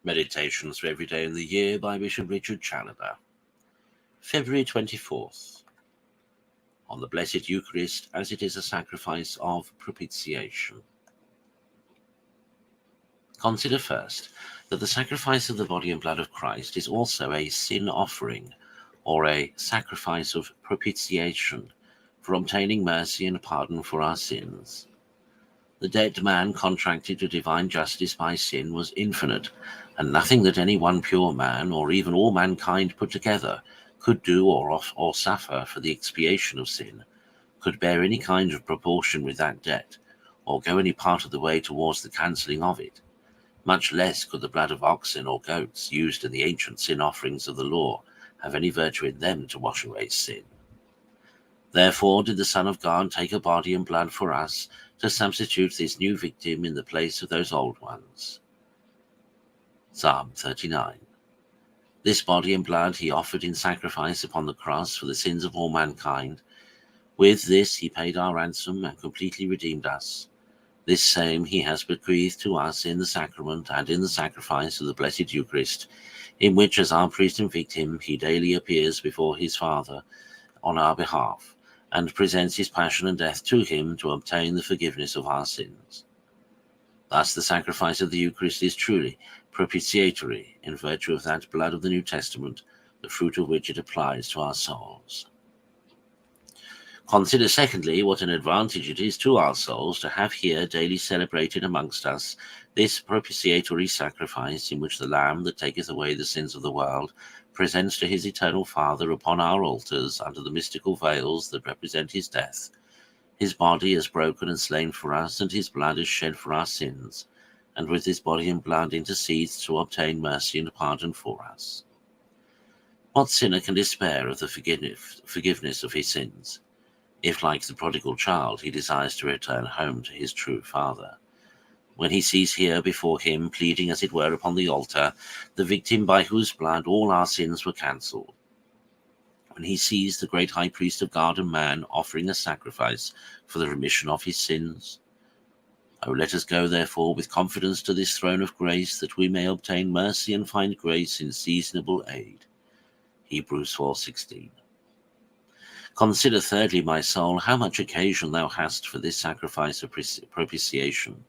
Meditations for every day in the year by Bishop Richard Challoner. February 24th. On the Blessed Eucharist as it is a sacrifice of propitiation. Consider first that the sacrifice of the body and blood of Christ is also a sin offering, or a sacrifice of propitiation, for obtaining mercy and pardon for our sins. The dead man contracted to divine justice by sin was infinite, and nothing that any one pure man, or even all mankind put together, could do or suffer for the expiation of sin, could bear any kind of proportion with that debt, or go any part of the way towards the cancelling of it. Much less could the blood of oxen or goats, used in the ancient sin offerings of the law, have any virtue in them to wash away sin. Therefore did the Son of God take a body and blood for us, to substitute this new victim in the place of those old ones. Psalm 39. This body and blood he offered in sacrifice upon the cross for the sins of all mankind. With this he paid our ransom and completely redeemed us. This same he has bequeathed to us in the sacrament and in the sacrifice of the Blessed Eucharist, in which as our priest and victim he daily appears before his Father on our behalf, and presents his passion and death to him to obtain the forgiveness of our sins. Thus the sacrifice of the Eucharist is truly propitiatory in virtue of that blood of the New Testament, the fruit of which it applies to our souls. Consider secondly what an advantage it is to our souls to have here daily celebrated amongst us this propitiatory sacrifice, in which the Lamb that taketh away the sins of the world presents to his eternal Father upon our altars under the mystical veils that represent his death. His body is broken and slain for us, and his blood is shed for our sins, and with his body and blood intercedes to obtain mercy and pardon for us. What sinner can despair of the forgiveness of his sins, if, like the prodigal child, he desires to return home to his true Father? When he sees here before him, pleading as it were upon the altar, the victim by whose blood all our sins were cancelled. When he sees the great high priest of God and man offering a sacrifice for the remission of his sins. Oh, let us go, therefore, with confidence to this throne of grace, that we may obtain mercy and find grace in seasonable aid. Hebrews 4:16. Consider thirdly, my soul, how much occasion thou hast for this sacrifice of propitiation.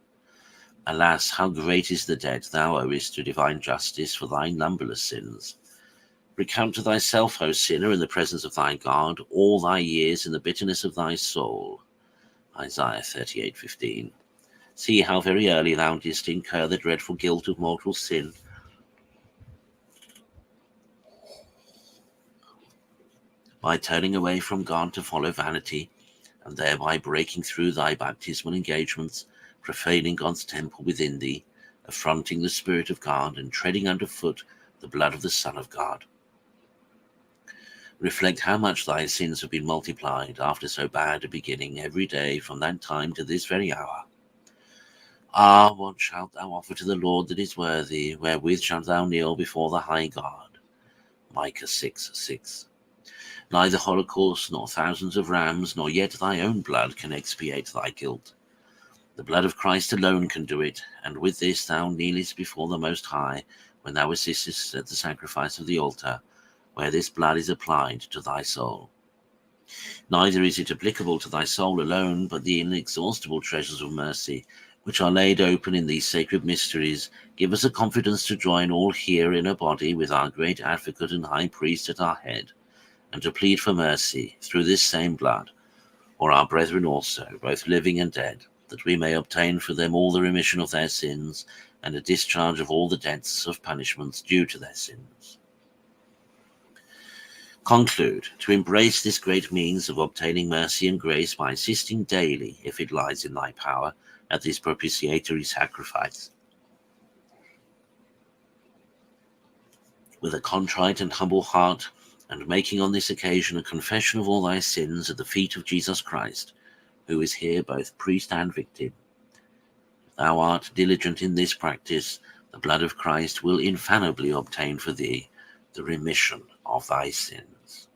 Alas, how great is the debt thou owest to divine justice for thy numberless sins. Recount to thyself, O sinner, in the presence of thy God, all thy years in the bitterness of thy soul. Isaiah 38:15. See how very early thou didst incur the dreadful guilt of mortal sin. By turning away from God to follow vanity, and thereby breaking through thy baptismal engagements, profaning God's temple within thee, affronting the Spirit of God, and treading underfoot the blood of the Son of God. Reflect how much thy sins have been multiplied after so bad a beginning every day from that time to this very hour. Ah, what shalt thou offer to the Lord that is worthy? Wherewith shalt thou kneel before the high God? Micah 6:6. Neither holocaust, nor thousands of rams, nor yet thy own blood can expiate thy guilt. The blood of Christ alone can do it, and with this thou kneelest before the Most High, when thou assistest at the sacrifice of the altar, where this blood is applied to thy soul. Neither is it applicable to thy soul alone, but the inexhaustible treasures of mercy, which are laid open in these sacred mysteries, give us a confidence to join all here in a body with our great advocate and high priest at our head, and to plead for mercy through this same blood, for our brethren also, both living and dead, that we may obtain for them all the remission of their sins, and a discharge of all the debts of punishments due to their sins. Conclude to embrace this great means of obtaining mercy and grace by assisting daily, if it lies in thy power, at this propitiatory sacrifice. With a contrite and humble heart, and making on this occasion a confession of all thy sins at the feet of Jesus Christ, who is here both priest and victim. If thou art diligent in this practice, the blood of Christ will infallibly obtain for thee the remission of thy sins.